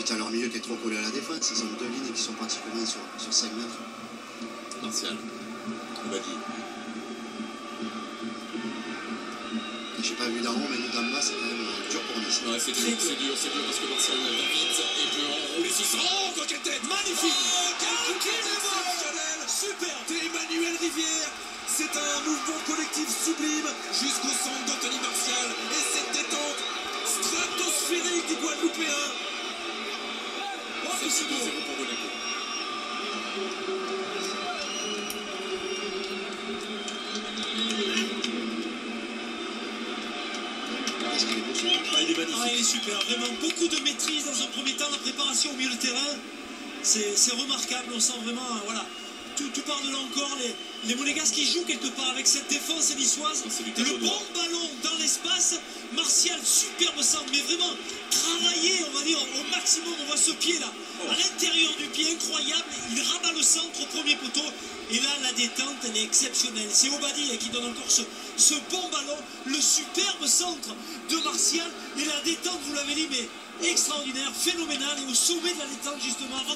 tu as leur milieu qui est trop collé à la défense. Ils ont deux lignes qui sont pratiquement sur 5 mètres. Martial, Obadi. J'ai pas vu d'en haut, mais nous d'en bas, c'est quand même dur pour Nice. Ouais, c'est dur parce que Martial va vite et peut enrouler ce sang. Oh, quoi, quelle tête! Magnifique! Oh, quel coup exceptionnel! Super! Emmanuel Rivière! C'est un mouvement collectif sublime jusqu'au centre d'Anthony Martial. Et cette détente stratosphérique du Guadeloupéen. Oh, que c'est beau! 2-0 pour Monaco. Il est magnifique. Ah, il est super, vraiment beaucoup de maîtrise dans un premier temps, la préparation au milieu de terrain, c'est remarquable, on sent vraiment, voilà, tout part de là encore, les Monégasques qui jouent quelque part avec cette défense niçoise, le bon ballon dans l'espace, Martial, superbe centre, mais vraiment travaillé, on va dire, au maximum, on voit ce pied là, à l'intérieur du pied, incroyable, il rabat le centre au premier poteau, et là la détente elle est exceptionnelle, c'est Obadi qui donne encore ce bon ballon, le superbe centre de Martial, et la détente, vous l'avez dit, mais extraordinaire, phénoménal, et au sommet de la détente justement, avant